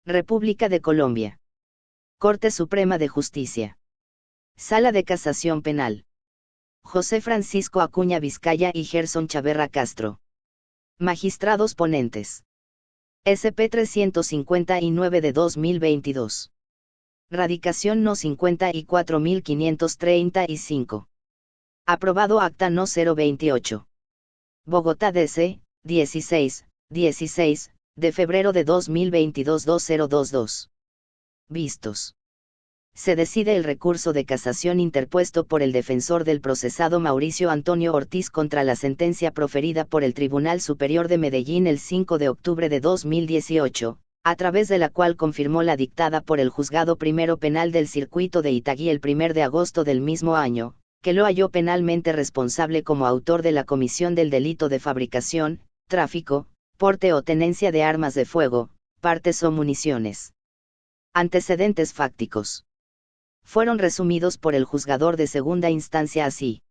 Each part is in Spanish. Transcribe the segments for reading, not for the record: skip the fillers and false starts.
República de Colombia. Corte Suprema de Justicia. Sala de Casación Penal. José Francisco Acuña Vizcaya y Gerson Chaverra Castro. Magistrados ponentes. SP 359 de 2022. Radicación no 54.535. Aprobado acta no 028. Bogotá DC, 16 de febrero de 2022 2022. Vistos. Se decide el recurso de casación interpuesto por el defensor del procesado Mauricio Antonio Ortiz contra la sentencia proferida por el Tribunal Superior de Medellín el 5 de octubre de 2018, a través de la cual confirmó la dictada por el Juzgado Primero Penal del Circuito de Itagüí el 1 de agosto del mismo año, que lo halló penalmente responsable como autor de la comisión del delito de fabricación, tráfico, porte o tenencia de armas de fuego, partes o municiones. Antecedentes fácticos. Fueron resumidos por el juzgador de segunda instancia así.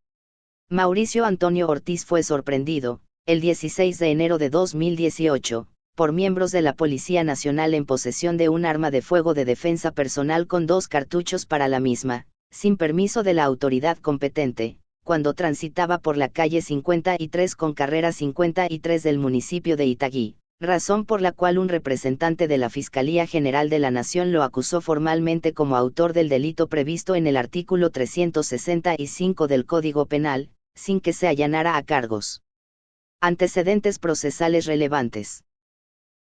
Mauricio Antonio Ortiz fue sorprendido, el 16 de enero de 2018, por miembros de la Policía Nacional en posesión de un arma de fuego de defensa personal con 2 cartuchos para la misma, sin permiso de la autoridad competente, cuando transitaba por la calle 53 con carrera 53 del municipio de Itagüí, razón por la cual un representante de la Fiscalía General de la Nación lo acusó formalmente como autor del delito previsto en el artículo 365 del Código Penal, sin que se allanara a cargos. Antecedentes procesales relevantes.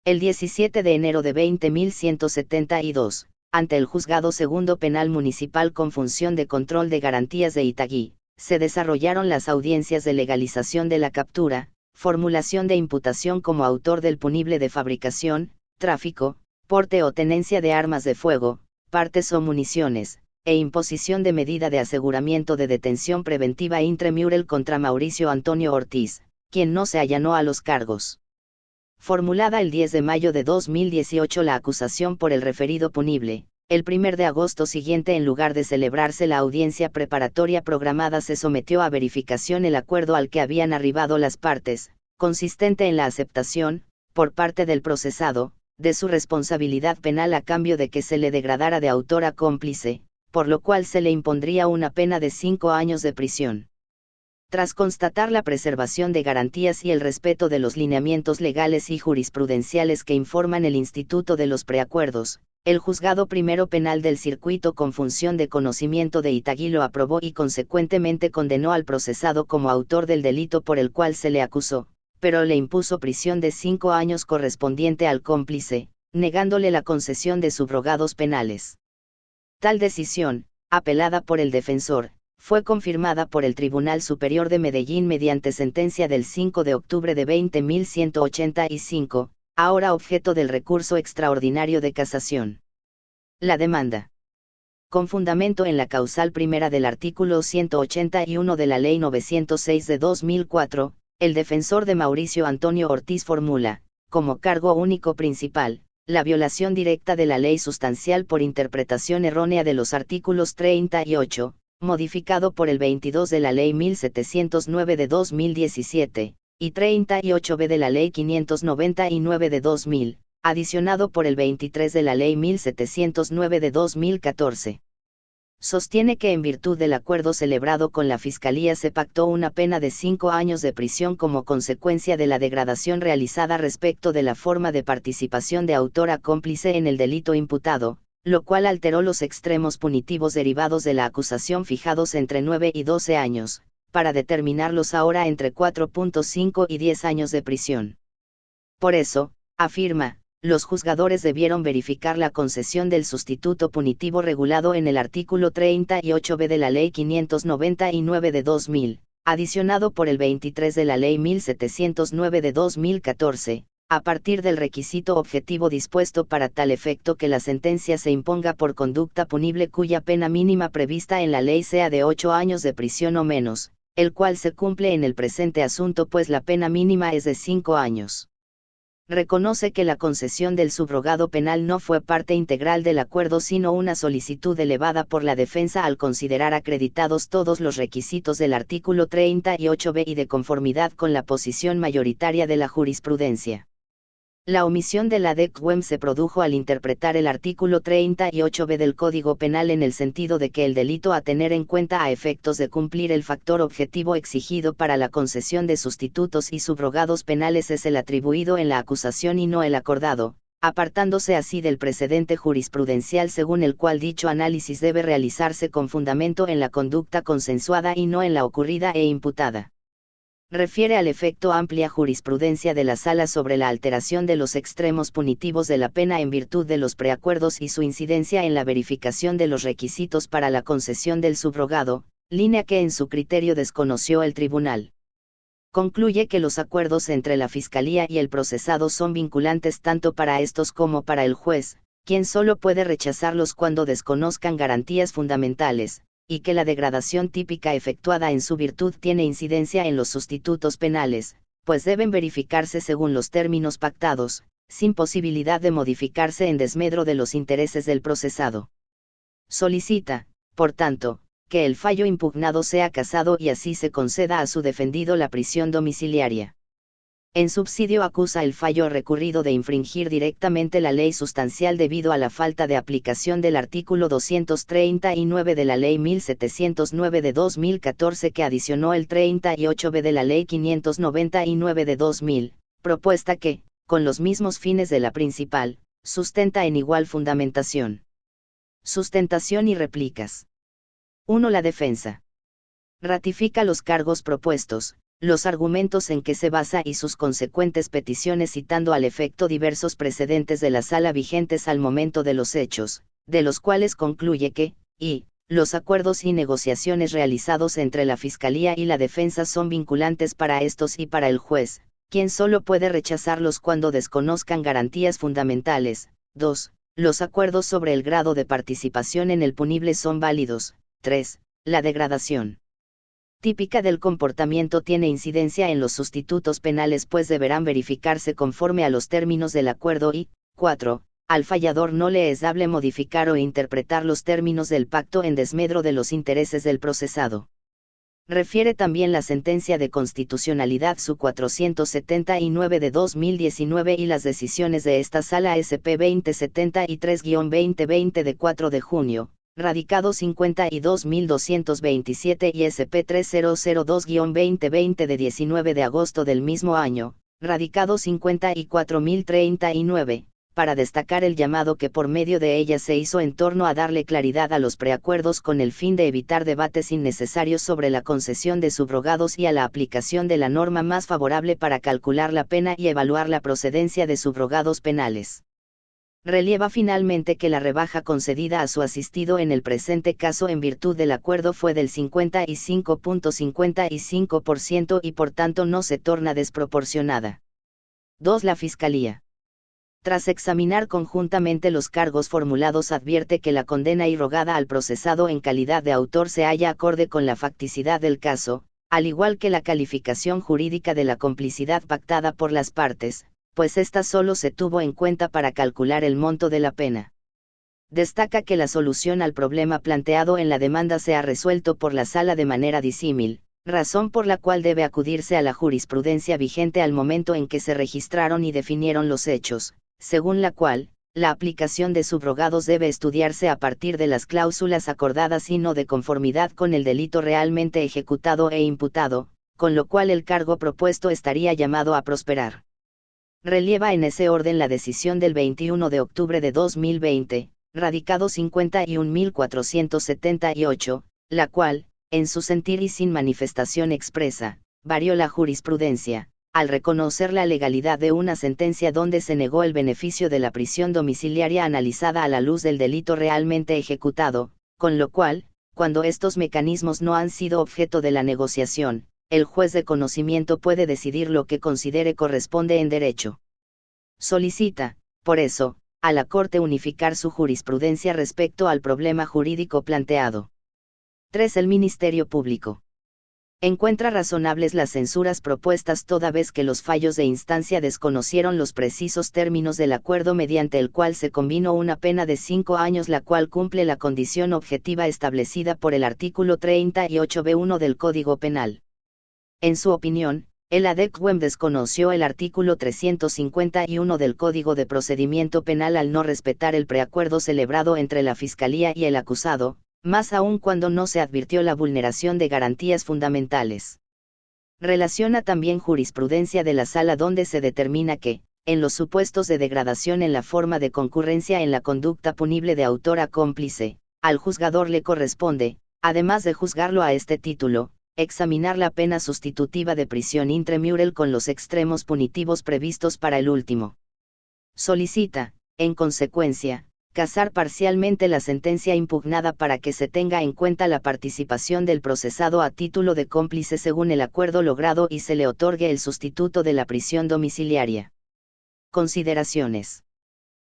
El 17 de enero de 20.172, ante el Juzgado Segundo Penal Municipal con función de control de garantías de Itagüí, se desarrollaron las audiencias de legalización de la captura, formulación de imputación como autor del punible de fabricación, tráfico, porte o tenencia de armas de fuego, partes o municiones, e imposición de medida de aseguramiento de detención preventiva intremurel contra Mauricio Antonio Ortiz, quien no se allanó a los cargos. Formulada el 10 de mayo de 2018 la acusación por el referido punible, el 1 de agosto siguiente en lugar de celebrarse la audiencia preparatoria programada se sometió a verificación el acuerdo al que habían arribado las partes, consistente en la aceptación, por parte del procesado, de su responsabilidad penal a cambio de que se le degradara de autor a cómplice, por lo cual se le impondría una pena de 5 años de prisión. Tras constatar la preservación de garantías y el respeto de los lineamientos legales y jurisprudenciales que informan el Instituto de los Preacuerdos, el Juzgado Primero Penal del Circuito con función de conocimiento de Itagüí lo aprobó y consecuentemente condenó al procesado como autor del delito por el cual se le acusó, pero le impuso prisión de 5 años correspondiente al cómplice, negándole la concesión de subrogados penales. Tal decisión, apelada por el defensor, fue confirmada por el Tribunal Superior de Medellín mediante sentencia del 5 de octubre de 20.185, ahora objeto del recurso extraordinario de casación. La demanda. Con fundamento en la causal primera del artículo 181 de la Ley 906 de 2004, el defensor de Mauricio Antonio Ortiz formula, como cargo único principal, la violación directa de la ley sustancial por interpretación errónea de los artículos 38, modificado por el 22 de la Ley 1709 de 2017, y 38b de la Ley 599 de 2000, adicionado por el 23 de la Ley 1709 de 2014. Sostiene que en virtud del acuerdo celebrado con la Fiscalía se pactó una pena de 5 años de prisión como consecuencia de la degradación realizada respecto de la forma de participación de autor a cómplice en el delito imputado, lo cual alteró los extremos punitivos derivados de la acusación fijados entre 9 y 12 años, para determinarlos ahora entre 4.5 y 10 años de prisión. Por eso, afirma, los juzgadores debieron verificar la concesión del sustituto punitivo regulado en el artículo 38b de la Ley 599 de 2000, adicionado por el 23 de la Ley 1709 de 2014, a partir del requisito objetivo dispuesto para tal efecto que la sentencia se imponga por conducta punible cuya pena mínima prevista en la ley sea de 8 años de prisión o menos, el cual se cumple en el presente asunto pues la pena mínima es de 5 años. Reconoce que la concesión del subrogado penal no fue parte integral del acuerdo sino una solicitud elevada por la defensa al considerar acreditados todos los requisitos del artículo 38b y de conformidad con la posición mayoritaria de la jurisprudencia. La omisión de la DECWEM se produjo al interpretar el artículo 38b del Código Penal en el sentido de que el delito a tener en cuenta a efectos de cumplir el factor objetivo exigido para la concesión de sustitutos y subrogados penales es el atribuido en la acusación y no el acordado, apartándose así del precedente jurisprudencial según el cual dicho análisis debe realizarse con fundamento en la conducta consensuada y no en la ocurrida e imputada. Refiere al efecto amplia jurisprudencia de la Sala sobre la alteración de los extremos punitivos de la pena en virtud de los preacuerdos y su incidencia en la verificación de los requisitos para la concesión del subrogado, línea que en su criterio desconoció el tribunal. Concluye que los acuerdos entre la Fiscalía y el procesado son vinculantes tanto para estos como para el juez, quien solo puede rechazarlos cuando desconozcan garantías fundamentales, y que la degradación típica efectuada en su virtud tiene incidencia en los sustitutos penales, pues deben verificarse según los términos pactados, sin posibilidad de modificarse en desmedro de los intereses del procesado. Solicita, por tanto, que el fallo impugnado sea casado y así se conceda a su defendido la prisión domiciliaria. En subsidio acusa el fallo recurrido de infringir directamente la ley sustancial debido a la falta de aplicación del artículo 239 de la Ley 1709 de 2014 que adicionó el 38b de la Ley 599 de 2000, propuesta que, con los mismos fines de la principal, sustenta en igual fundamentación. Sustentación y réplicas. 1. La defensa. Ratifica los cargos propuestos, los argumentos en que se basa y sus consecuentes peticiones citando al efecto diversos precedentes de la sala vigentes al momento de los hechos, de los cuales concluye que, los acuerdos y negociaciones realizados entre la Fiscalía y la defensa son vinculantes para estos y para el juez, quien solo puede rechazarlos cuando desconozcan garantías fundamentales. 2. Los acuerdos sobre el grado de participación en el punible son válidos. 3. La degradación típica del comportamiento tiene incidencia en los sustitutos penales pues deberán verificarse conforme a los términos del acuerdo y, 4. Al fallador no le es dable modificar o interpretar los términos del pacto en desmedro de los intereses del procesado. Refiere también la sentencia de constitucionalidad su 479 de 2019 y las decisiones de esta sala SP 2073-2020 de 4 de junio. Radicado 52.227 y SP 3002-2020 de 19 de agosto del mismo año, radicado 54.039, para destacar el llamado que por medio de ella se hizo en torno a darle claridad a los preacuerdos con el fin de evitar debates innecesarios sobre la concesión de subrogados y a la aplicación de la norma más favorable para calcular la pena y evaluar la procedencia de subrogados penales. Relieva finalmente que la rebaja concedida a su asistido en el presente caso en virtud del acuerdo fue del 55.55% y por tanto no se torna desproporcionada. 2. La Fiscalía. Tras examinar conjuntamente los cargos formulados advierte que la condena irrogada al procesado en calidad de autor se halla acorde con la facticidad del caso, al igual que la calificación jurídica de la complicidad pactada por las partes, pues ésta solo se tuvo en cuenta para calcular el monto de la pena. Destaca que la solución al problema planteado en la demanda se ha resuelto por la sala de manera disímil, razón por la cual debe acudirse a la jurisprudencia vigente al momento en que se registraron y definieron los hechos, según la cual, la aplicación de subrogados debe estudiarse a partir de las cláusulas acordadas y no de conformidad con el delito realmente ejecutado e imputado, con lo cual el cargo propuesto estaría llamado a prosperar. Relieva en ese orden la decisión del 21 de octubre de 2020, radicado 51.478, la cual, en su sentir y sin manifestación expresa, varió la jurisprudencia, al reconocer la legalidad de una sentencia donde se negó el beneficio de la prisión domiciliaria analizada a la luz del delito realmente ejecutado, con lo cual, cuando estos mecanismos no han sido objeto de la negociación, el juez de conocimiento puede decidir lo que considere corresponde en derecho. Solicita, por eso, a la Corte unificar su jurisprudencia respecto al problema jurídico planteado. 3. El Ministerio Público. Encuentra razonables las censuras propuestas toda vez que los fallos de instancia desconocieron los precisos términos del acuerdo mediante el cual se convino una pena de 5 años la cual cumple la condición objetiva establecida por el artículo 38b1 del Código Penal. En su opinión, El ADECWEM desconoció el artículo 351 del Código de Procedimiento Penal al no respetar el preacuerdo celebrado entre la Fiscalía y el acusado, más aún cuando no se advirtió la vulneración de garantías fundamentales. Relaciona también jurisprudencia de la Sala donde se determina que, en los supuestos de degradación en la forma de concurrencia en la conducta punible de autor a cómplice, al juzgador le corresponde, además de juzgarlo a este título, examinar la pena sustitutiva de prisión intramural con los extremos punitivos previstos para el último. Solicita, en consecuencia, casar parcialmente la sentencia impugnada para que se tenga en cuenta la participación del procesado a título de cómplice según el acuerdo logrado y se le otorgue el sustituto de la prisión domiciliaria. Consideraciones.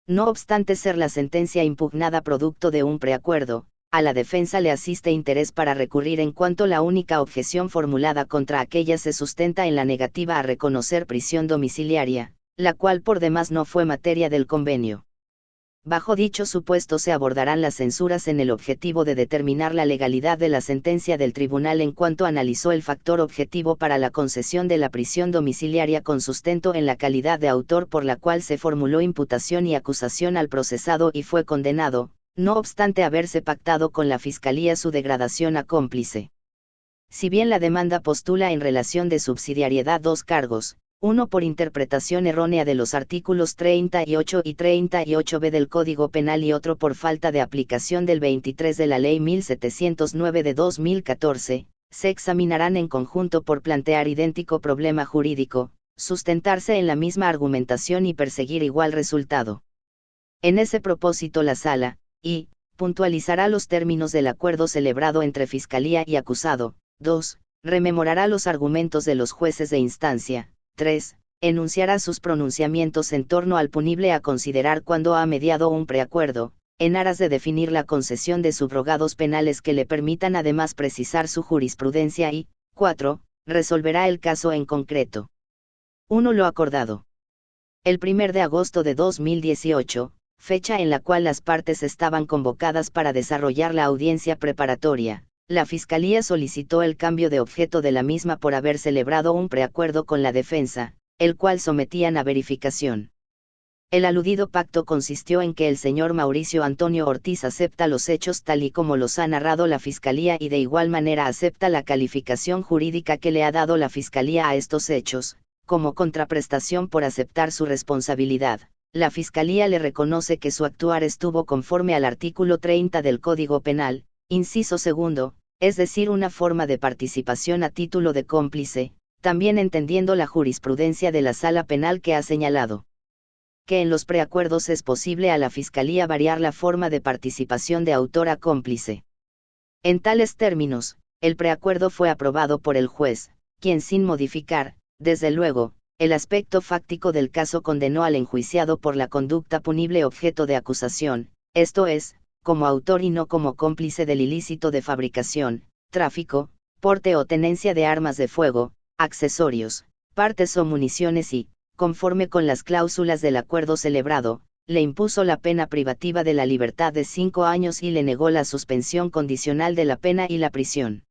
No obstante ser la sentencia impugnada producto de un preacuerdo, a la defensa le asiste interés para recurrir en cuanto la única objeción formulada contra aquella se sustenta en la negativa a reconocer prisión domiciliaria, la cual por demás no fue materia del convenio. Bajo dicho supuesto se abordarán las censuras en el objetivo de determinar la legalidad de la sentencia del tribunal en cuanto analizó el factor objetivo para la concesión de la prisión domiciliaria con sustento en la calidad de autor por la cual se formuló imputación y acusación al procesado y fue condenado, no obstante haberse pactado con la Fiscalía su degradación a cómplice. Si bien la demanda postula en relación de subsidiariedad dos cargos, uno por interpretación errónea de los artículos 38 y 38b del Código Penal y otro por falta de aplicación del 23 de la Ley 1709 de 2014, se examinarán en conjunto por plantear idéntico problema jurídico, sustentarse en la misma argumentación y perseguir igual resultado. En ese propósito la Sala, y, puntualizará los términos del acuerdo celebrado entre Fiscalía y acusado. 2. Rememorará los argumentos de los jueces de instancia. 3. Enunciará sus pronunciamientos en torno al punible a considerar cuando ha mediado un preacuerdo, en aras de definir la concesión de subrogados penales que le permitan además precisar su jurisprudencia y, 4. Resolverá el caso en concreto. 1. Lo acordado. El 1 de agosto de 2018, fecha en la cual las partes estaban convocadas para desarrollar la audiencia preparatoria, la Fiscalía solicitó el cambio de objeto de la misma por haber celebrado un preacuerdo con la defensa, el cual sometían a verificación. El aludido pacto consistió en que el señor Mauricio Antonio Ortiz acepta los hechos tal y como los ha narrado la Fiscalía y de igual manera acepta la calificación jurídica que le ha dado la Fiscalía a estos hechos, como contraprestación por aceptar su responsabilidad. La Fiscalía le reconoce que su actuar estuvo conforme al artículo 30 del Código Penal, inciso segundo, es decir, una forma de participación a título de cómplice, también entendiendo la jurisprudencia de la Sala Penal que ha señalado que en los preacuerdos es posible a la Fiscalía variar la forma de participación de autor a cómplice. En tales términos, el preacuerdo fue aprobado por el juez, quien sin modificar, desde luego, el aspecto fáctico del caso condenó al enjuiciado por la conducta punible objeto de acusación, esto es, como autor y no como cómplice del ilícito de fabricación, tráfico, porte o tenencia de armas de fuego, accesorios, partes o municiones y, conforme con las cláusulas del acuerdo celebrado, le impuso la pena privativa de la libertad de 5 años y le negó la suspensión condicional de la pena y la prisión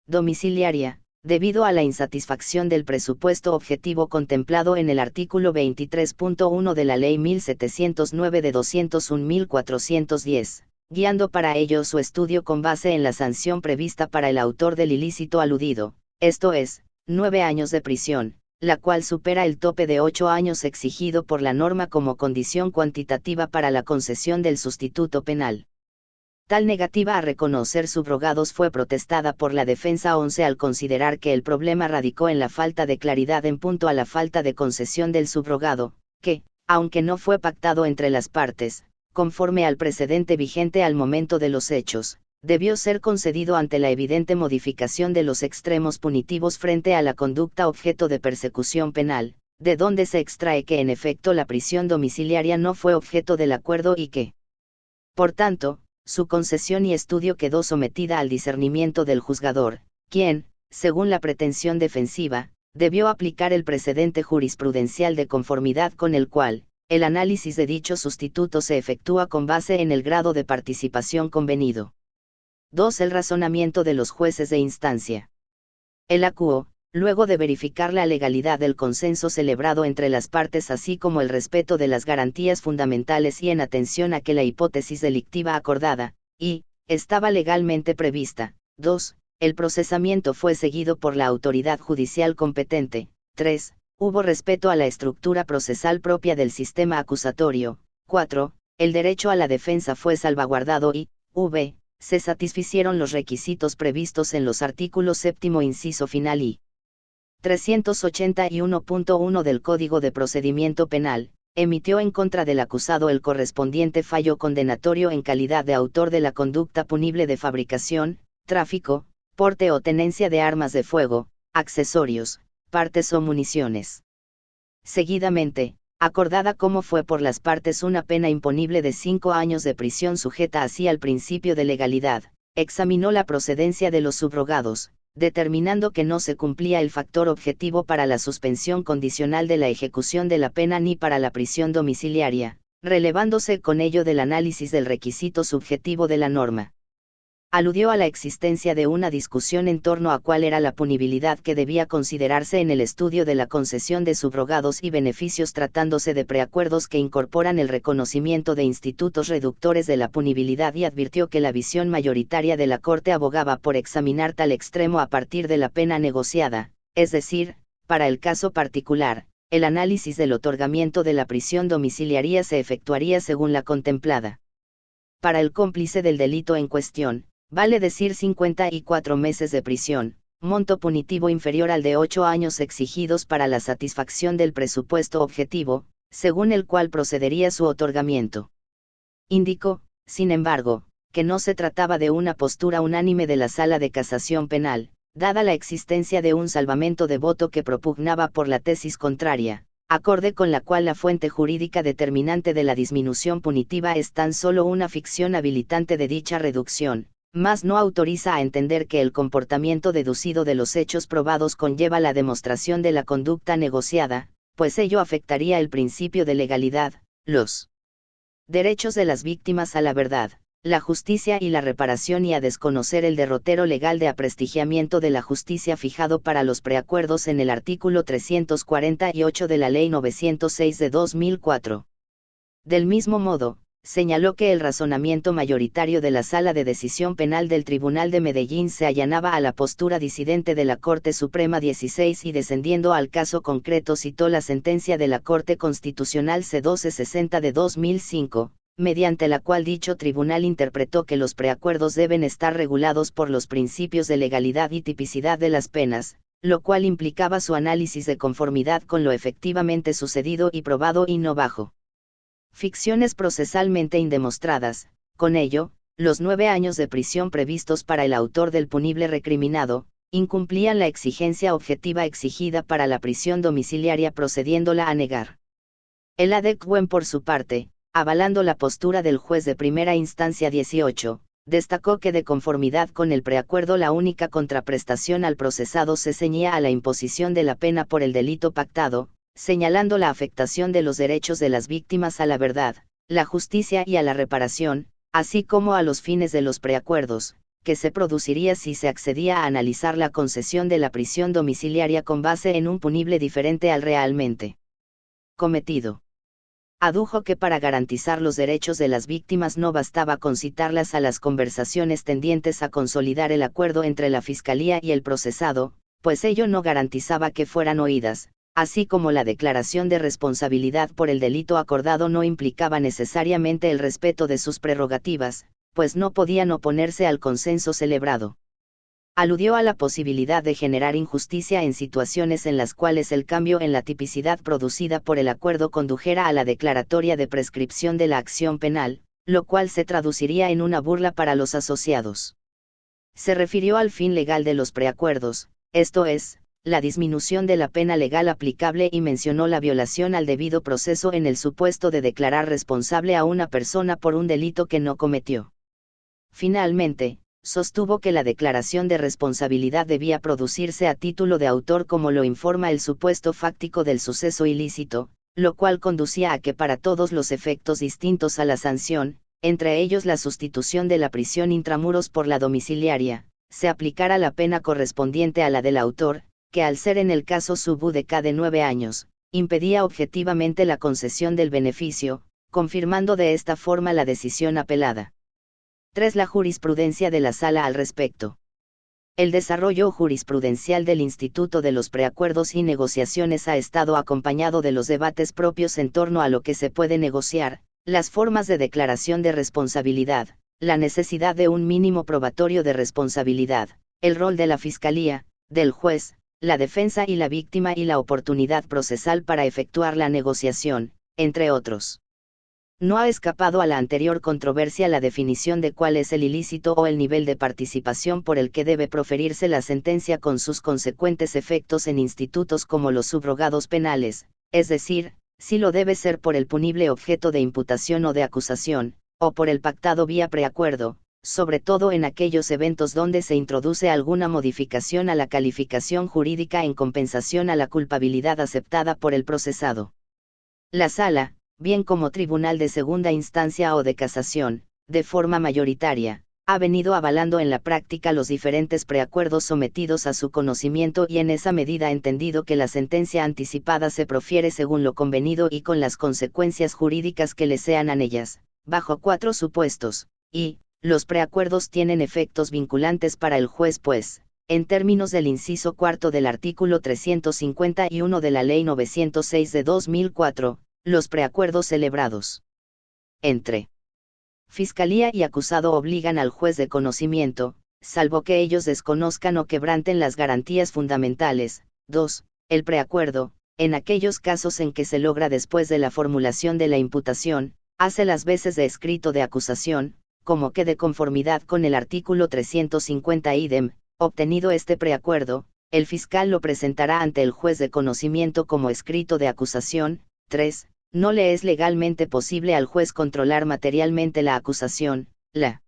domiciliaria, debido a la insatisfacción del presupuesto objetivo contemplado en el artículo 23.1 de la Ley 1709 de 201.410, guiando para ello su estudio con base en la sanción prevista para el autor del ilícito aludido, esto es, 9 años de prisión, la cual supera el tope de 8 años exigido por la norma como condición cuantitativa para la concesión del sustituto penal. Tal negativa a reconocer subrogados fue protestada por la defensa 11 al considerar que el problema radicó en la falta de claridad en punto a la falta de concesión del subrogado, que, aunque no fue pactado entre las partes, conforme al precedente vigente al momento de los hechos, debió ser concedido ante la evidente modificación de los extremos punitivos frente a la conducta objeto de persecución penal, de donde se extrae que en efecto la prisión domiciliaria no fue objeto del acuerdo y que, por tanto, su concesión y estudio quedó sometida al discernimiento del juzgador, quien, según la pretensión defensiva, debió aplicar el precedente jurisprudencial de conformidad con el cual, el análisis de dicho sustituto se efectúa con base en el grado de participación convenido. 2. El razonamiento de los jueces de instancia. El acuo, luego de verificar la legalidad del consenso celebrado entre las partes así como el respeto de las garantías fundamentales y en atención a que la hipótesis delictiva acordada, y, estaba legalmente prevista. 2. El procesamiento fue seguido por la autoridad judicial competente. 3. Hubo respeto a la estructura procesal propia del sistema acusatorio. 4. El derecho a la defensa fue salvaguardado y, v. se satisficieron los requisitos previstos en los artículos 7 inciso final y 381.1 del Código de Procedimiento Penal, emitió en contra del acusado el correspondiente fallo condenatorio en calidad de autor de la conducta punible de fabricación, tráfico, porte o tenencia de armas de fuego, accesorios, partes o municiones. Seguidamente, acordada como fue por las partes una pena imponible de 5 años de prisión sujeta así al principio de legalidad, examinó la procedencia de los subrogados, determinando que no se cumplía el factor objetivo para la suspensión condicional de la ejecución de la pena ni para la prisión domiciliaria, relevándose con ello del análisis del requisito subjetivo de la norma. Aludió a la existencia de una discusión en torno a cuál era la punibilidad que debía considerarse en el estudio de la concesión de subrogados y beneficios tratándose de preacuerdos que incorporan el reconocimiento de institutos reductores de la punibilidad y advirtió que la visión mayoritaria de la Corte abogaba por examinar tal extremo a partir de la pena negociada, es decir, para el caso particular, el análisis del otorgamiento de la prisión domiciliaria se efectuaría según la contemplada. Para el cómplice del delito en cuestión, vale decir 54 meses de prisión, monto punitivo inferior al de 8 años exigidos para la satisfacción del presupuesto objetivo, según el cual procedería su otorgamiento. Indicó, sin embargo, que no se trataba de una postura unánime de la Sala de Casación Penal, dada la existencia de un salvamento de voto que propugnaba por la tesis contraria, acorde con la cual la fuente jurídica determinante de la disminución punitiva es tan solo una ficción habilitante de dicha reducción, mas no autoriza a entender que el comportamiento deducido de los hechos probados conlleva la demostración de la conducta negociada, pues ello afectaría el principio de legalidad, los derechos de las víctimas a la verdad, la justicia y la reparación y a desconocer el derrotero legal de aprestigiamiento de la justicia fijado para los preacuerdos en el artículo 348 de la Ley 906 de 2004. Del mismo modo, señaló que el razonamiento mayoritario de la Sala de Decisión Penal del Tribunal de Medellín se allanaba a la postura disidente de la Corte Suprema 16 y descendiendo al caso concreto citó la sentencia de la Corte Constitucional C-1260 de 2005, mediante la cual dicho tribunal interpretó que los preacuerdos deben estar regulados por los principios de legalidad y tipicidad de las penas, lo cual implicaba su análisis de conformidad con lo efectivamente sucedido y probado y no bajo ficciones procesalmente indemostradas. Con ello, los 9 años de prisión previstos para el autor del punible recriminado, incumplían la exigencia objetiva exigida para la prisión domiciliaria procediéndola a negar. El ADECWEN por su parte, avalando la postura del juez de primera instancia 18, destacó que de conformidad con el preacuerdo la única contraprestación al procesado se ceñía a la imposición de la pena por el delito pactado, señalando la afectación de los derechos de las víctimas a la verdad, la justicia y a la reparación, así como a los fines de los preacuerdos, que se produciría si se accedía a analizar la concesión de la prisión domiciliaria con base en un punible diferente al realmente cometido. Adujo que para garantizar los derechos de las víctimas no bastaba con citarlas a las conversaciones tendientes a consolidar el acuerdo entre la Fiscalía y el procesado, pues ello no garantizaba que fueran oídas, así como la declaración de responsabilidad por el delito acordado no implicaba necesariamente el respeto de sus prerrogativas, pues no podían oponerse al consenso celebrado. Aludió a la posibilidad de generar injusticia en situaciones en las cuales el cambio en la tipicidad producida por el acuerdo condujera a la declaratoria de prescripción de la acción penal, lo cual se traduciría en una burla para los asociados. Se refirió al fin legal de los preacuerdos, esto es, la disminución de la pena legal aplicable y mencionó la violación al debido proceso en el supuesto de declarar responsable a una persona por un delito que no cometió. Finalmente, sostuvo que la declaración de responsabilidad debía producirse a título de autor como lo informa el supuesto fáctico del suceso ilícito, lo cual conducía a que para todos los efectos distintos a la sanción, entre ellos la sustitución de la prisión intramuros por la domiciliaria, se aplicara la pena correspondiente a la del autor, que al ser en el caso sub UDK de 9 años, impedía objetivamente la concesión del beneficio, confirmando de esta forma la decisión apelada. 3. La jurisprudencia de la Sala al respecto. El desarrollo jurisprudencial del Instituto de los Preacuerdos y Negociaciones ha estado acompañado de los debates propios en torno a lo que se puede negociar, las formas de declaración de responsabilidad, la necesidad de un mínimo probatorio de responsabilidad, el rol de la Fiscalía, del juez, la defensa y la víctima y la oportunidad procesal para efectuar la negociación, entre otros. No ha escapado a la anterior controversia la definición de cuál es el ilícito o el nivel de participación por el que debe proferirse la sentencia con sus consecuentes efectos en institutos como los subrogados penales, es decir, si lo debe ser por el punible objeto de imputación o de acusación, o por el pactado vía preacuerdo, sobre todo en aquellos eventos donde se introduce alguna modificación a la calificación jurídica en compensación a la culpabilidad aceptada por el procesado. La Sala, bien como tribunal de segunda instancia o de casación, de forma mayoritaria, ha venido avalando en la práctica los diferentes preacuerdos sometidos a su conocimiento y en esa medida ha entendido que la sentencia anticipada se profiere según lo convenido y con las consecuencias jurídicas que le sean a ellas, bajo 4 supuestos, y, los preacuerdos tienen efectos vinculantes para el juez pues, en términos del inciso cuarto del artículo 351 de la Ley 906 de 2004, los preacuerdos celebrados entre Fiscalía y acusado obligan al juez de conocimiento, salvo que ellos desconozcan o quebranten las garantías fundamentales. 2. El preacuerdo, en aquellos casos en que se logra después de la formulación de la imputación, hace las veces de escrito de acusación, como que de conformidad con el artículo 350 idem, obtenido este preacuerdo, el fiscal lo presentará ante el juez de conocimiento como escrito de acusación. 3. No le es legalmente posible al juez controlar materialmente la acusación, la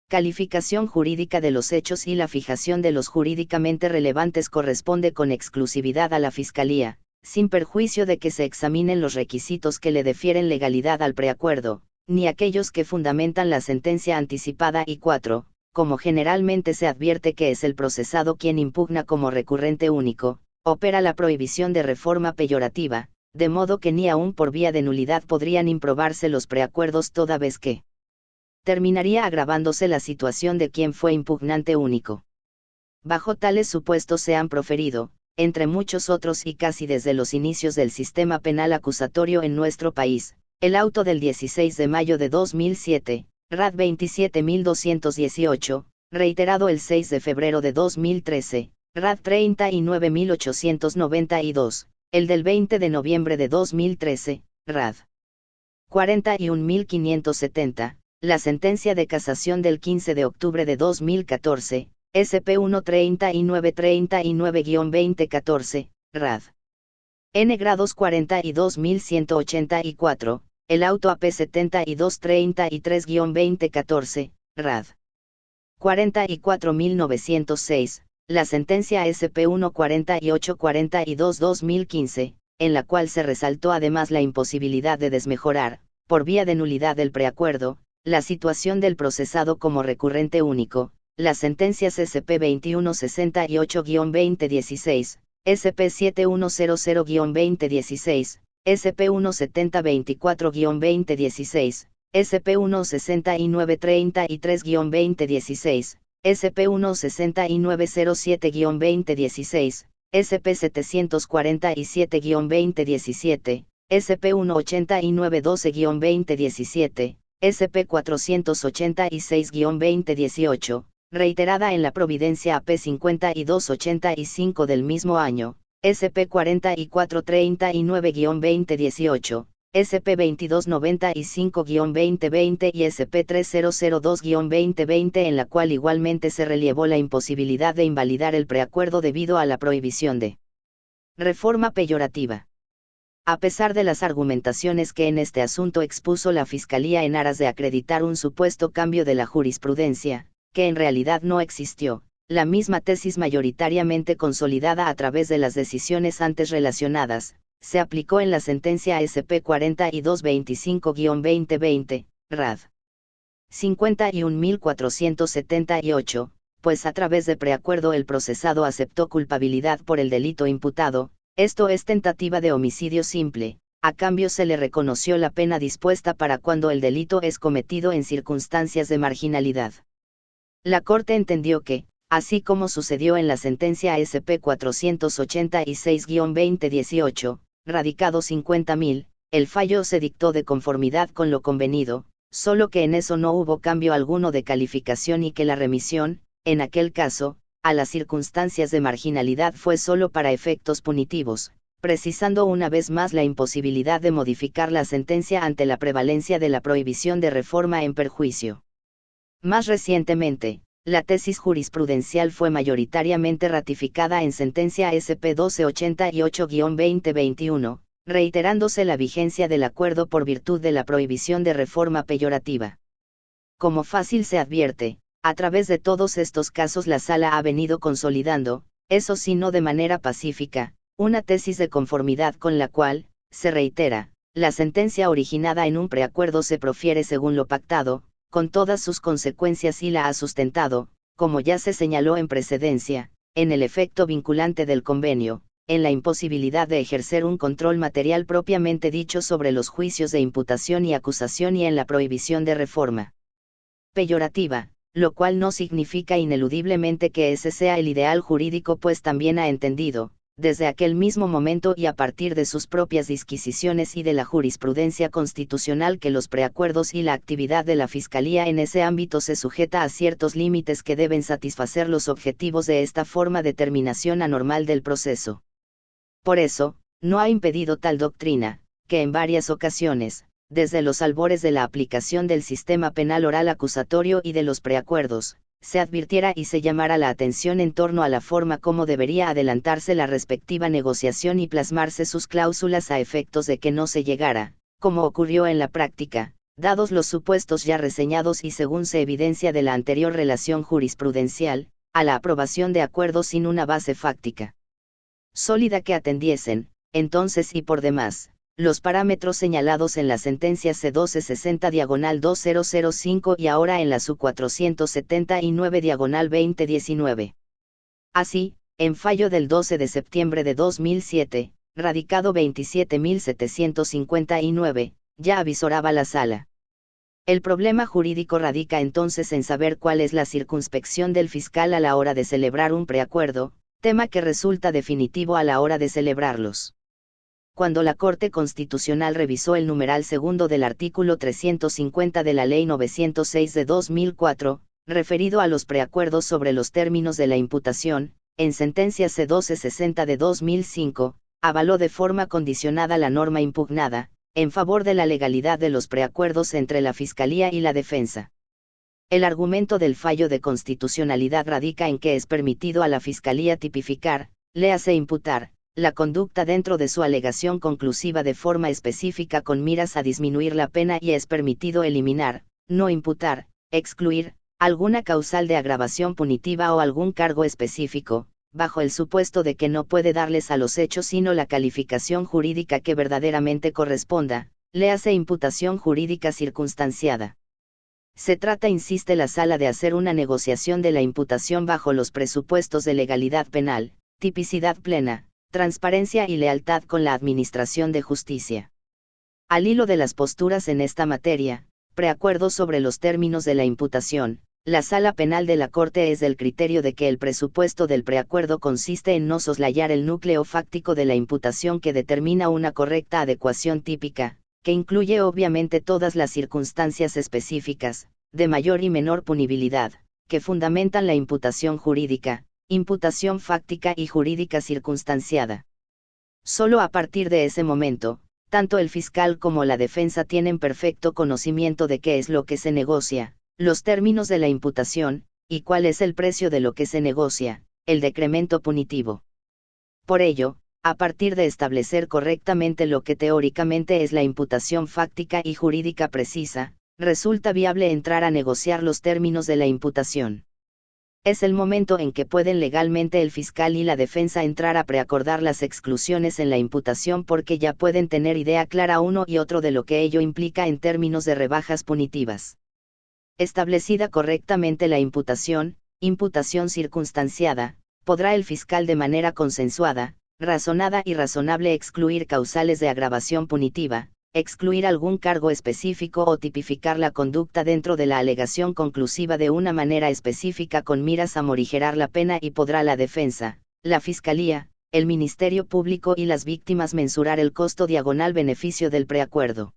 calificación jurídica de los hechos y la fijación de los jurídicamente relevantes corresponde con exclusividad a la Fiscalía, sin perjuicio de que se examinen los requisitos que le defieren legalidad al preacuerdo, ni aquellos que fundamentan la sentencia anticipada. Y 4. Como generalmente se advierte que es el procesado quien impugna como recurrente único, opera la prohibición de reforma peyorativa, de modo que ni aún por vía de nulidad podrían improbarse los preacuerdos toda vez que terminaría agravándose la situación de quien fue impugnante único. Bajo tales supuestos se han proferido, entre muchos otros y casi desde los inicios del sistema penal acusatorio en nuestro país, el auto del 16 de mayo de 2007, RAD 27218, reiterado el 6 de febrero de 2013, RAD 39892, el del 20 de noviembre de 2013, RAD 41570, la sentencia de casación del 15 de octubre de 2014, SP 13939-2014, RAD N grados 42184, el auto AP 7233-2014, RAD 44906, la sentencia SP 14842-2015, en la cual se resaltó además la imposibilidad de desmejorar, por vía de nulidad del preacuerdo, la situación del procesado como recurrente único, las sentencias SP 2168-2016, SP 7100-2016, SP 17024-2016, SP 16933-2016, SP 16907-2016, SP 747-2017, SP 18912-2017, SP 486-2018, reiterada en la Providencia AP 5285 del mismo año, SP 4439-2018, SP 2295-2020 y SP 3002-2020, en la cual igualmente se relevó la imposibilidad de invalidar el preacuerdo debido a la prohibición de reforma peyorativa. A pesar de las argumentaciones que en este asunto expuso la Fiscalía en aras de acreditar un supuesto cambio de la jurisprudencia, que en realidad no existió, la misma tesis mayoritariamente consolidada a través de las decisiones antes relacionadas, se aplicó en la sentencia SP 4225-2020, RAD 51478, pues a través de preacuerdo el procesado aceptó culpabilidad por el delito imputado, esto es tentativa de homicidio simple, a cambio se le reconoció la pena dispuesta para cuando el delito es cometido en circunstancias de marginalidad. La Corte entendió que, así como sucedió en la sentencia SP 486-2018, radicado 50.000, el fallo se dictó de conformidad con lo convenido, solo que en eso no hubo cambio alguno de calificación y que la remisión, en aquel caso, a las circunstancias de marginalidad fue solo para efectos punitivos, precisando una vez más la imposibilidad de modificar la sentencia ante la prevalencia de la prohibición de reforma en perjuicio. Más recientemente, la tesis jurisprudencial fue mayoritariamente ratificada en sentencia SP 1288-2021, reiterándose la vigencia del acuerdo por virtud de la prohibición de reforma peyorativa. Como fácil se advierte, a través de todos estos casos la Sala ha venido consolidando, eso sí no de manera pacífica, una tesis de conformidad con la cual, se reitera, la sentencia originada en un preacuerdo se profiere según lo pactado, con todas sus consecuencias y la ha sustentado, como ya se señaló en precedencia, en el efecto vinculante del convenio, en la imposibilidad de ejercer un control material propiamente dicho sobre los juicios de imputación y acusación y en la prohibición de reforma peyorativa, lo cual no significa ineludiblemente que ese sea el ideal jurídico, pues también ha entendido, desde aquel mismo momento y a partir de sus propias disquisiciones y de la jurisprudencia constitucional, que los preacuerdos y la actividad de la Fiscalía en ese ámbito se sujeta a ciertos límites que deben satisfacer los objetivos de esta forma de terminación anormal del proceso. Por eso, no ha impedido tal doctrina, que en varias ocasiones, desde los albores de la aplicación del sistema penal oral acusatorio y de los preacuerdos, se advirtiera y se llamara la atención en torno a la forma como debería adelantarse la respectiva negociación y plasmarse sus cláusulas a efectos de que no se llegara, como ocurrió en la práctica, dados los supuestos ya reseñados y según se evidencia de la anterior relación jurisprudencial, a la aprobación de acuerdos sin una base fáctica sólida que atendiesen, entonces y por demás, los parámetros señalados en la sentencia C1260-2005 y ahora en la SU 479-2019. Así, en fallo del 12 de septiembre de 2007, radicado 27.759, ya avisoraba la Sala. El problema jurídico radica entonces en saber cuál es la circunspección del fiscal a la hora de celebrar un preacuerdo, tema que resulta definitivo a la hora de celebrarlos. Cuando la Corte Constitucional revisó el numeral segundo del artículo 350 de la Ley 906 de 2004, referido a los preacuerdos sobre los términos de la imputación, en sentencia C1260 de 2005, avaló de forma condicionada la norma impugnada, en favor de la legalidad de los preacuerdos entre la Fiscalía y la defensa. El argumento del fallo de constitucionalidad radica en que es permitido a la Fiscalía tipificar, léase imputar, la conducta dentro de su alegación conclusiva de forma específica con miras a disminuir la pena y es permitido eliminar, no imputar, excluir, alguna causal de agravación punitiva o algún cargo específico, bajo el supuesto de que no puede darles a los hechos sino la calificación jurídica que verdaderamente corresponda, léase imputación jurídica circunstanciada. Se trata, insiste la Sala, de hacer una negociación de la imputación bajo los presupuestos de legalidad penal, tipicidad plena, transparencia y lealtad con la Administración de Justicia. Al hilo de las posturas en esta materia, preacuerdo sobre los términos de la imputación, la Sala Penal de la Corte es del criterio de que el presupuesto del preacuerdo consiste en no soslayar el núcleo fáctico de la imputación que determina una correcta adecuación típica, que incluye obviamente todas las circunstancias específicas, de mayor y menor punibilidad, que fundamentan la imputación jurídica, imputación fáctica y jurídica circunstanciada. Solo a partir de ese momento, tanto el fiscal como la defensa tienen perfecto conocimiento de qué es lo que se negocia, los términos de la imputación, y cuál es el precio de lo que se negocia, el decremento punitivo. Por ello, a partir de establecer correctamente lo que teóricamente es la imputación fáctica y jurídica precisa, resulta viable entrar a negociar los términos de la imputación. Es el momento en que pueden legalmente el fiscal y la defensa entrar a preacordar las exclusiones en la imputación, porque ya pueden tener idea clara uno y otro de lo que ello implica en términos de rebajas punitivas. Establecida correctamente la imputación, imputación circunstanciada, podrá el fiscal de manera consensuada, razonada y razonable excluir causales de agravación punitiva, excluir algún cargo específico o tipificar la conducta dentro de la alegación conclusiva de una manera específica con miras a morigerar la pena, y podrá la defensa, la fiscalía, el Ministerio Público y las víctimas mensurar el costo/beneficio del preacuerdo.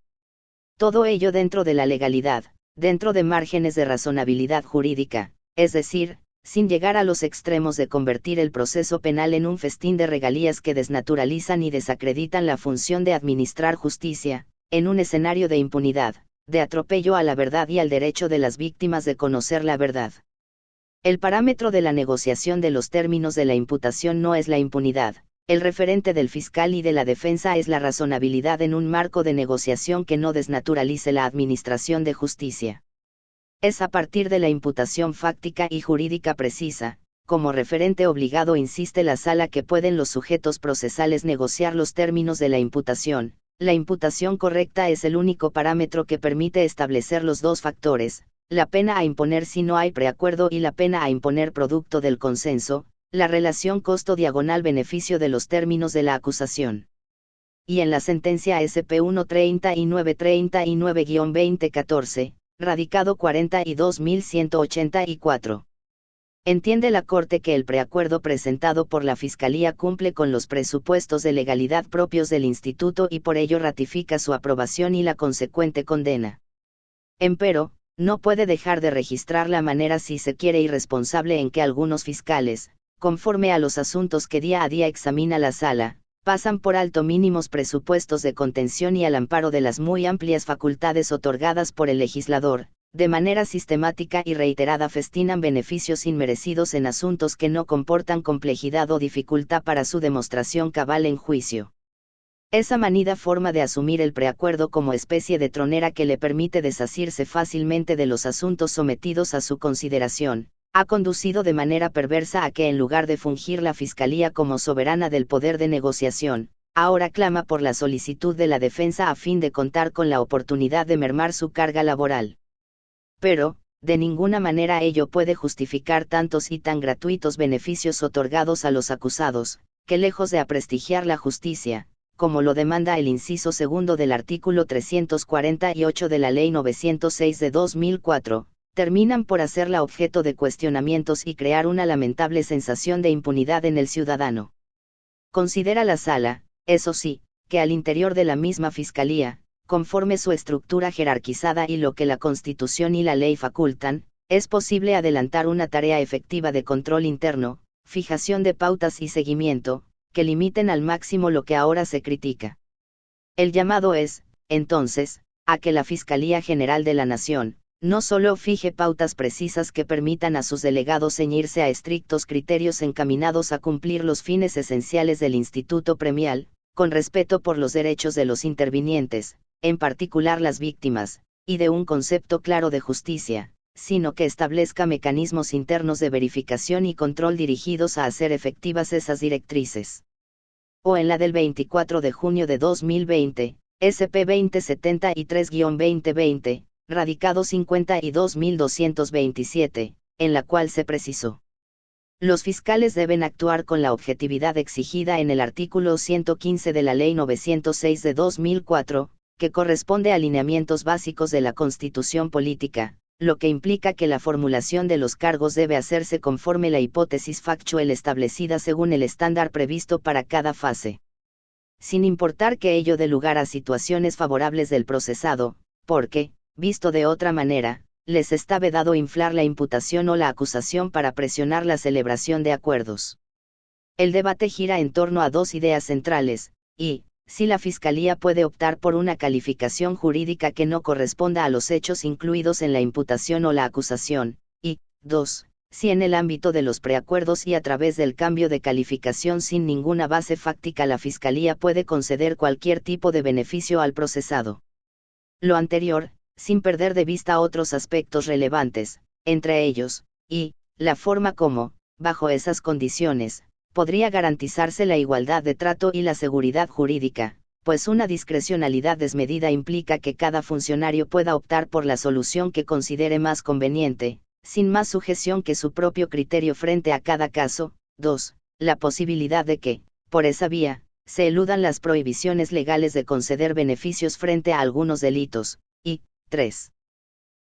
Todo ello dentro de la legalidad, dentro de márgenes de razonabilidad jurídica, es decir, sin llegar a los extremos de convertir el proceso penal en un festín de regalías que desnaturalizan y desacreditan la función de administrar justicia, en un escenario de impunidad, de atropello a la verdad y al derecho de las víctimas de conocer la verdad. El parámetro de la negociación de los términos de la imputación no es la impunidad, el referente del fiscal y de la defensa es la razonabilidad en un marco de negociación que no desnaturalice la administración de justicia. Es a partir de la imputación fáctica y jurídica precisa, como referente obligado insiste la Sala, que pueden los sujetos procesales negociar los términos de la imputación. La imputación correcta es el único parámetro que permite establecer los dos factores, la pena a imponer si no hay preacuerdo y la pena a imponer producto del consenso, la relación costo/beneficio de los términos de la acusación. Y en la sentencia SP 13939-2014, radicado 42.184. Entiende la Corte que el preacuerdo presentado por la Fiscalía cumple con los presupuestos de legalidad propios del Instituto y por ello ratifica su aprobación y la consecuente condena. Empero, no puede dejar de registrar la manera, si se quiere, irresponsable en que algunos fiscales, conforme a los asuntos que día a día examina la Sala, pasan por alto mínimos presupuestos de contención y al amparo de las muy amplias facultades otorgadas por el legislador, de manera sistemática y reiterada festinan beneficios inmerecidos en asuntos que no comportan complejidad o dificultad para su demostración cabal en juicio. Esa manida forma de asumir el preacuerdo como especie de tronera que le permite desasirse fácilmente de los asuntos sometidos a su consideración, ha conducido de manera perversa a que, en lugar de fungir la Fiscalía como soberana del poder de negociación, ahora clama por la solicitud de la defensa a fin de contar con la oportunidad de mermar su carga laboral. Pero, de ninguna manera ello puede justificar tantos y tan gratuitos beneficios otorgados a los acusados, que lejos de aprestigiar la justicia, como lo demanda el inciso segundo del artículo 348 de la Ley 906 de 2004, terminan por hacerla objeto de cuestionamientos y crear una lamentable sensación de impunidad en el ciudadano. Considera la Sala, eso sí, que al interior de la misma Fiscalía, conforme su estructura jerarquizada y lo que la Constitución y la ley facultan, es posible adelantar una tarea efectiva de control interno, fijación de pautas y seguimiento, que limiten al máximo lo que ahora se critica. El llamado es, entonces, a que la Fiscalía General de la Nación, no solo fije pautas precisas que permitan a sus delegados ceñirse a estrictos criterios encaminados a cumplir los fines esenciales del instituto premial, con respeto por los derechos de los intervinientes, en particular las víctimas, y de un concepto claro de justicia, sino que establezca mecanismos internos de verificación y control dirigidos a hacer efectivas esas directrices. O en la del 24 de junio de 2020, SP 2073-2020, radicado 52.227, en la cual se precisó: los fiscales deben actuar con la objetividad exigida en el artículo 115 de la Ley 906 de 2004, que corresponde a lineamientos básicos de la Constitución política, lo que implica que la formulación de los cargos debe hacerse conforme la hipótesis factual establecida según el estándar previsto para cada fase. Sin importar que ello dé lugar a situaciones favorables del procesado, porque, visto de otra manera, les está vedado inflar la imputación o la acusación para presionar la celebración de acuerdos. El debate gira en torno a dos ideas centrales, y, si la Fiscalía puede optar por una calificación jurídica que no corresponda a los hechos incluidos en la imputación o la acusación, y, 2, si en el ámbito de los preacuerdos y a través del cambio de calificación sin ninguna base fáctica la Fiscalía puede conceder cualquier tipo de beneficio al procesado. Lo anterior, sin perder de vista otros aspectos relevantes, entre ellos, y, la forma como, bajo esas condiciones, podría garantizarse la igualdad de trato y la seguridad jurídica, pues una discrecionalidad desmedida implica que cada funcionario pueda optar por la solución que considere más conveniente, sin más sujeción que su propio criterio frente a cada caso. 2. La posibilidad de que, por esa vía, se eludan las prohibiciones legales de conceder beneficios frente a algunos delitos. Y 3.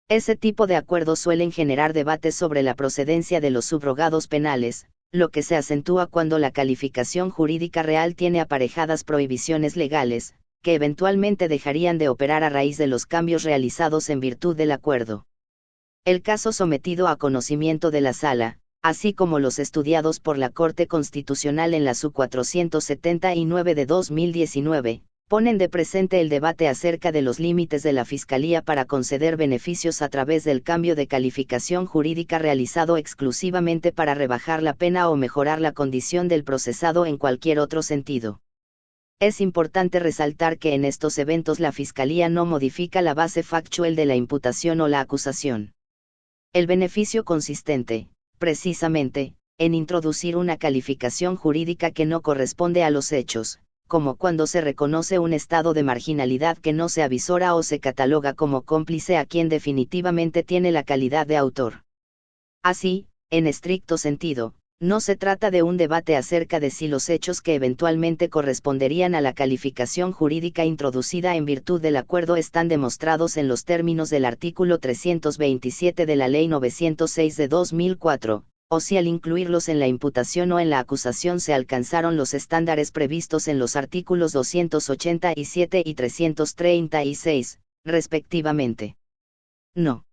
Ese tipo de acuerdos suelen generar debates sobre la procedencia de los subrogados penales, lo que se acentúa cuando la calificación jurídica real tiene aparejadas prohibiciones legales, que eventualmente dejarían de operar a raíz de los cambios realizados en virtud del acuerdo. El caso sometido a conocimiento de la Sala, así como los estudiados por la Corte Constitucional en la SU 479 de 2019, ponen de presente el debate acerca de los límites de la Fiscalía para conceder beneficios a través del cambio de calificación jurídica realizado exclusivamente para rebajar la pena o mejorar la condición del procesado en cualquier otro sentido. Es importante resaltar que en estos eventos la Fiscalía no modifica la base factual de la imputación o la acusación. El beneficio consistente, precisamente, en introducir una calificación jurídica que no corresponde a los hechos, como cuando se reconoce un estado de marginalidad que no se avisora o se cataloga como cómplice a quien definitivamente tiene la calidad de autor. Así, en estricto sentido, no se trata de un debate acerca de si los hechos que eventualmente corresponderían a la calificación jurídica introducida en virtud del acuerdo están demostrados en los términos del artículo 327 de la Ley 906 de 2004, o si al incluirlos en la imputación o en la acusación se alcanzaron los estándares previstos en los artículos 287 y 336, respectivamente. No.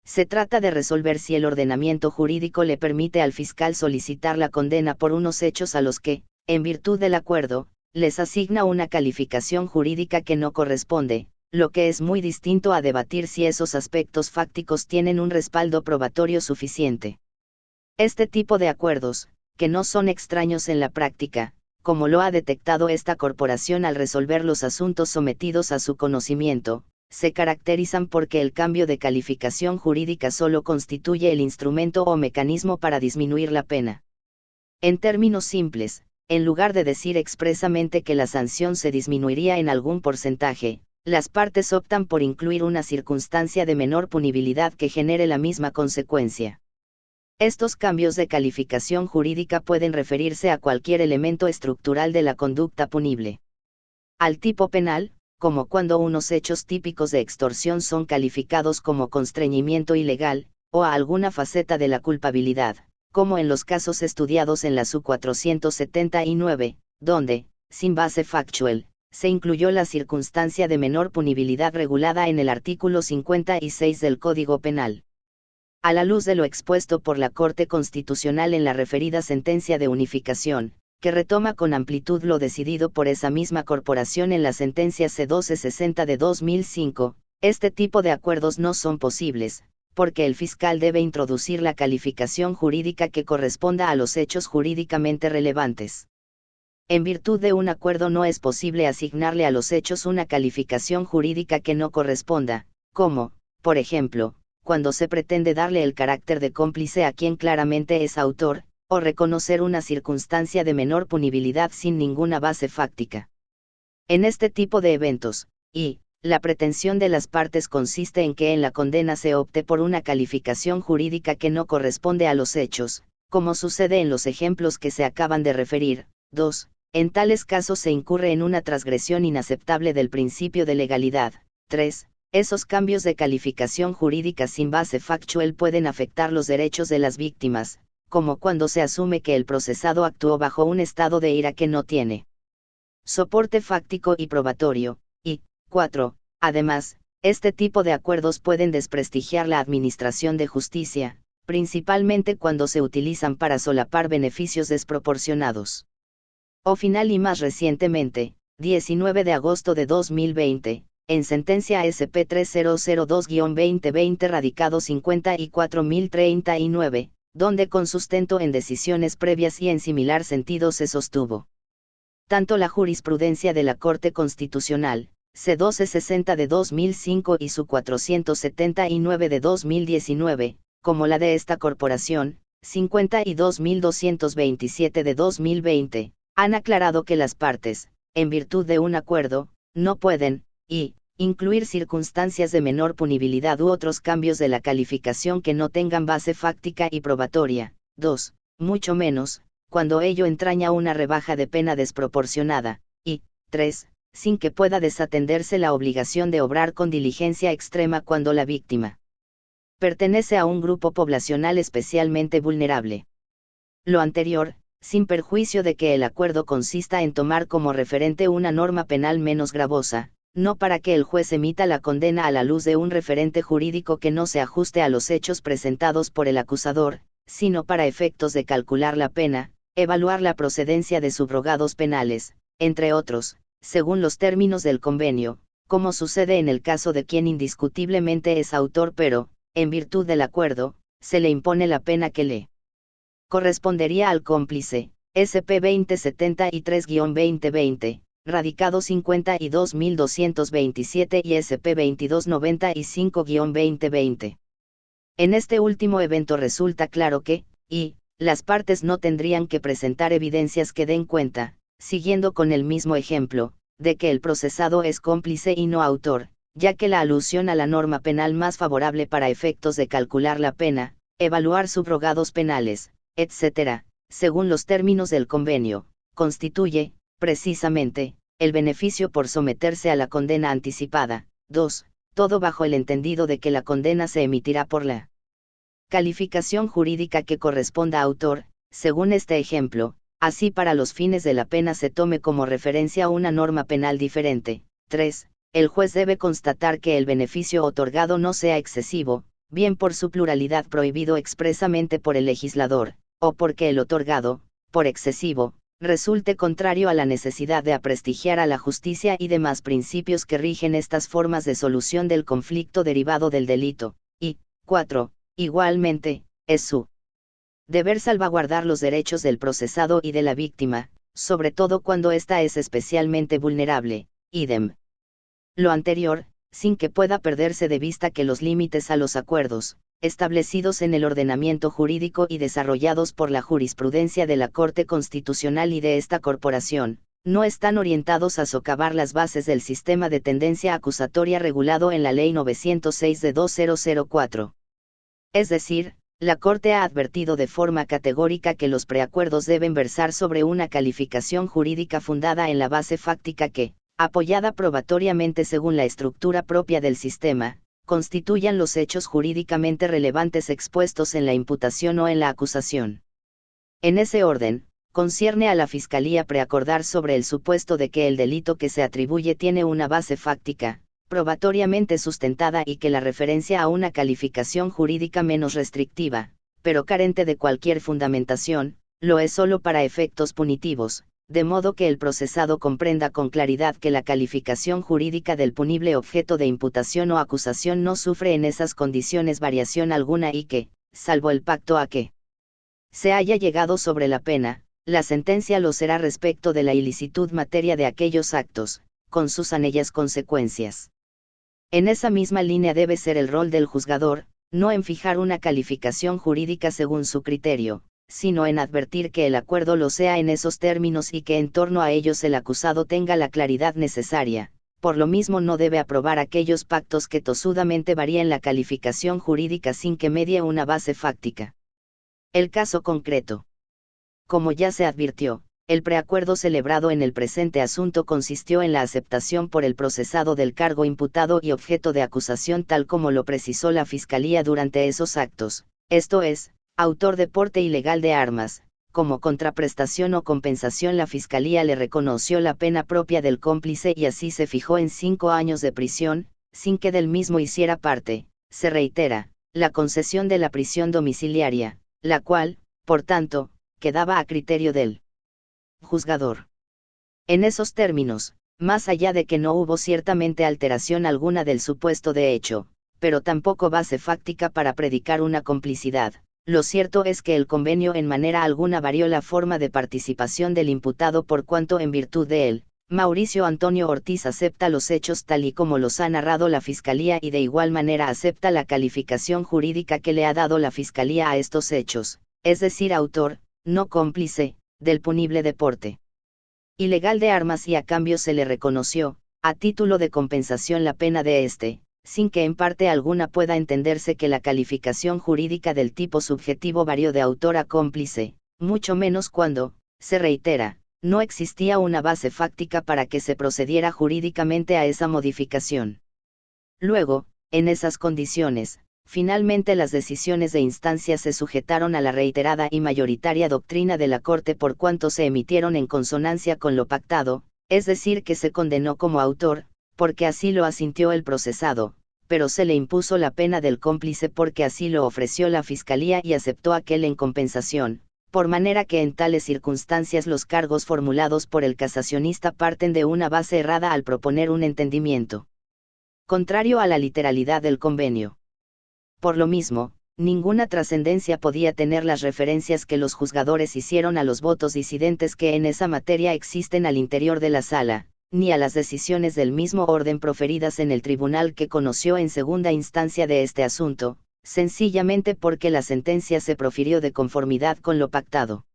Se trata de resolver si el ordenamiento jurídico le permite al fiscal solicitar la condena por unos hechos a los que, en virtud del acuerdo, les asigna una calificación jurídica que no corresponde, lo que es muy distinto a debatir si esos aspectos fácticos tienen un respaldo probatorio suficiente. Este tipo de acuerdos, que no son extraños en la práctica, como lo ha detectado esta corporación al resolver los asuntos sometidos a su conocimiento, se caracterizan porque el cambio de calificación jurídica solo constituye el instrumento o mecanismo para disminuir la pena. En términos simples, en lugar de decir expresamente que la sanción se disminuiría en algún porcentaje, las partes optan por incluir una circunstancia de menor punibilidad que genere la misma consecuencia. Estos cambios de calificación jurídica pueden referirse a cualquier elemento estructural de la conducta punible. Al tipo penal, como cuando unos hechos típicos de extorsión son calificados como constreñimiento ilegal, o a alguna faceta de la culpabilidad, como en los casos estudiados en la SU 479, donde, sin base factual, se incluyó la circunstancia de menor punibilidad regulada en el artículo 56 del Código Penal. A la luz de lo expuesto por la Corte Constitucional en la referida sentencia de unificación, que retoma con amplitud lo decidido por esa misma corporación en la sentencia C-1260 de 2005, este tipo de acuerdos no son posibles, porque el fiscal debe introducir la calificación jurídica que corresponda a los hechos jurídicamente relevantes. En virtud de un acuerdo no es posible asignarle a los hechos una calificación jurídica que no corresponda, como, por ejemplo, cuando se pretende darle el carácter de cómplice a quien claramente es autor, o reconocer una circunstancia de menor punibilidad sin ninguna base fáctica. En este tipo de eventos, la pretensión de las partes consiste en que en la condena se opte por una calificación jurídica que no corresponde a los hechos, como sucede en los ejemplos que se acaban de referir. 2. En tales casos se incurre en una transgresión inaceptable del principio de legalidad. 3. Esos cambios de calificación jurídica sin base factual pueden afectar los derechos de las víctimas, como cuando se asume que el procesado actuó bajo un estado de ira que no tiene soporte fáctico y probatorio. Y 4. Además, este tipo de acuerdos pueden desprestigiar la administración de justicia, principalmente cuando se utilizan para solapar beneficios desproporcionados. O final y más recientemente, 19 de agosto de 2020, en sentencia SP 3002-2020 radicado 54.039, donde con sustento en decisiones previas y en similar sentido se sostuvo. Tanto la jurisprudencia de la Corte Constitucional, C-1260 de 2005 y SU 479 de 2019, como la de esta corporación, 52.227 de 2020, han aclarado que las partes, en virtud de un acuerdo, no pueden, incluir circunstancias de menor punibilidad u otros cambios de la calificación que no tengan base fáctica y probatoria. 2. Mucho menos, cuando ello entraña una rebaja de pena desproporcionada. Y 3. Sin que pueda desatenderse la obligación de obrar con diligencia extrema cuando la víctima pertenece a un grupo poblacional especialmente vulnerable. Lo anterior, sin perjuicio de que el acuerdo consista en tomar como referente una norma penal menos gravosa, no para que el juez emita la condena a la luz de un referente jurídico que no se ajuste a los hechos presentados por el acusador, sino para efectos de calcular la pena, evaluar la procedencia de subrogados penales, entre otros, según los términos del convenio, como sucede en el caso de quien indiscutiblemente es autor pero, en virtud del acuerdo, se le impone la pena que le correspondería al cómplice, SP 2073-2020, radicado 52.227 y SP 2295-2020. En este último evento resulta claro que, las partes no tendrían que presentar evidencias que den cuenta, siguiendo con el mismo ejemplo, de que el procesado es cómplice y no autor, ya que la alusión a la norma penal más favorable para efectos de calcular la pena, evaluar subrogados penales, etc., según los términos del convenio, constituye, precisamente, el beneficio por someterse a la condena anticipada. 2. Todo bajo el entendido de que la condena se emitirá por la calificación jurídica que corresponda a autor, según este ejemplo, así para los fines de la pena se tome como referencia una norma penal diferente. 3. El juez debe constatar que el beneficio otorgado no sea excesivo, bien por su pluralidad prohibido expresamente por el legislador, o porque el otorgado, por excesivo, resulte contrario a la necesidad de aprestigiar a la justicia y demás principios que rigen estas formas de solución del conflicto derivado del delito. Y 4. Igualmente, es su deber salvaguardar los derechos del procesado y de la víctima, sobre todo cuando ésta es especialmente vulnerable. Idem. Lo anterior, sin que pueda perderse de vista que los límites a los acuerdos, establecidos en el ordenamiento jurídico y desarrollados por la jurisprudencia de la Corte Constitucional y de esta corporación, no están orientados a socavar las bases del sistema de tendencia acusatoria regulado en la Ley 906 de 2004. Es decir, la Corte ha advertido de forma categórica que los preacuerdos deben versar sobre una calificación jurídica fundada en la base fáctica que, apoyada probatoriamente según la estructura propia del sistema, constituyan los hechos jurídicamente relevantes expuestos en la imputación o en la acusación. En ese orden, concierne a la Fiscalía preacordar sobre el supuesto de que el delito que se atribuye tiene una base fáctica, probatoriamente sustentada y que la referencia a una calificación jurídica menos restrictiva, pero carente de cualquier fundamentación, lo es solo para efectos punitivos, de modo que el procesado comprenda con claridad que la calificación jurídica del punible objeto de imputación o acusación no sufre en esas condiciones variación alguna y que, salvo el pacto a que se haya llegado sobre la pena, la sentencia lo será respecto de la ilicitud materia de aquellos actos, con sus anellas consecuencias. En esa misma línea debe ser el rol del juzgador, no en fijar una calificación jurídica según su criterio, sino en advertir que el acuerdo lo sea en esos términos y que en torno a ellos el acusado tenga la claridad necesaria. Por lo mismo no debe aprobar aquellos pactos que tosudamente varíen la calificación jurídica sin que medie una base fáctica. El caso concreto. Como ya se advirtió, el preacuerdo celebrado en el presente asunto consistió en la aceptación por el procesado del cargo imputado y objeto de acusación tal como lo precisó la Fiscalía durante esos actos, esto es, autor de porte ilegal de armas. Como contraprestación o compensación la Fiscalía le reconoció la pena propia del cómplice y así se fijó en 5 años de prisión, sin que del mismo hiciera parte, se reitera, la concesión de la prisión domiciliaria, la cual, por tanto, quedaba a criterio del juzgador. En esos términos, más allá de que no hubo ciertamente alteración alguna del supuesto de hecho, pero tampoco base fáctica para predicar una complicidad, lo cierto es que el convenio en manera alguna varió la forma de participación del imputado por cuanto en virtud de él, Mauricio Antonio Ortiz acepta los hechos tal y como los ha narrado la Fiscalía y de igual manera acepta la calificación jurídica que le ha dado la Fiscalía a estos hechos, es decir, autor, no cómplice, del punible deporte ilegal de armas y a cambio se le reconoció, a título de compensación la pena de este, sin que en parte alguna pueda entenderse que la calificación jurídica del tipo subjetivo varió de autor a cómplice, mucho menos cuando, se reitera, no existía una base fáctica para que se procediera jurídicamente a esa modificación. Luego, en esas condiciones, finalmente las decisiones de instancia se sujetaron a la reiterada y mayoritaria doctrina de la Corte por cuanto se emitieron en consonancia con lo pactado, es decir que se condenó como autor, porque así lo asintió el procesado, pero se le impuso la pena del cómplice porque así lo ofreció la Fiscalía y aceptó aquel en compensación, por manera que en tales circunstancias los cargos formulados por el casacionista parten de una base errada al proponer un entendimiento contrario a la literalidad del convenio. Por lo mismo, ninguna trascendencia podía tener las referencias que los juzgadores hicieron a los votos disidentes que en esa materia existen al interior de la sala, ni a las decisiones del mismo orden proferidas en el tribunal que conoció en segunda instancia de este asunto, sencillamente porque la sentencia se profirió de conformidad con lo pactado.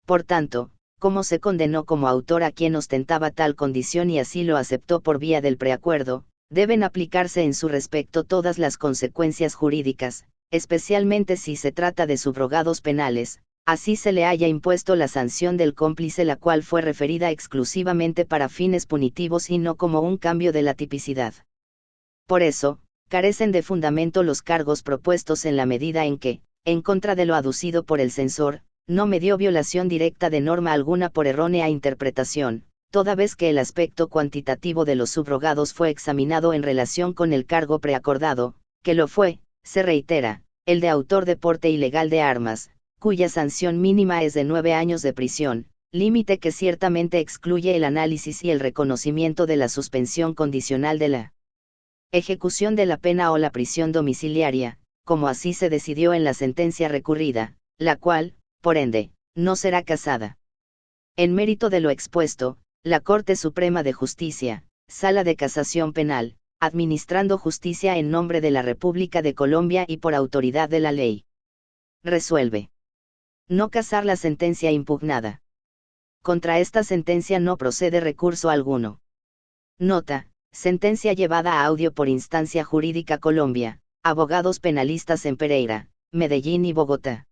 Por tanto, como se condenó como autor a quien ostentaba tal condición y así lo aceptó por vía del preacuerdo, deben aplicarse en su respecto todas las consecuencias jurídicas, especialmente si se trata de subrogados penales, así se le haya impuesto la sanción del cómplice la cual fue referida exclusivamente para fines punitivos y no como un cambio de la tipicidad. Por eso, carecen de fundamento los cargos propuestos en la medida en que, en contra de lo aducido por el censor, no medió violación directa de norma alguna por errónea interpretación, toda vez que el aspecto cuantitativo de los subrogados fue examinado en relación con el cargo preacordado, que lo fue, se reitera, el de autor de porte ilegal de armas, cuya sanción mínima es de 9 años de prisión, límite que ciertamente excluye el análisis y el reconocimiento de la suspensión condicional de la ejecución de la pena o la prisión domiciliaria, como así se decidió en la sentencia recurrida, la cual, por ende, no será casada. En mérito de lo expuesto, la Corte Suprema de Justicia, Sala de Casación Penal, administrando justicia en nombre de la República de Colombia y por autoridad de la ley, resuelve no casar la sentencia impugnada. Contra esta sentencia no procede recurso alguno. Nota: sentencia llevada a audio por Instancia Jurídica Colombia, abogados penalistas en Pereira, Medellín y Bogotá.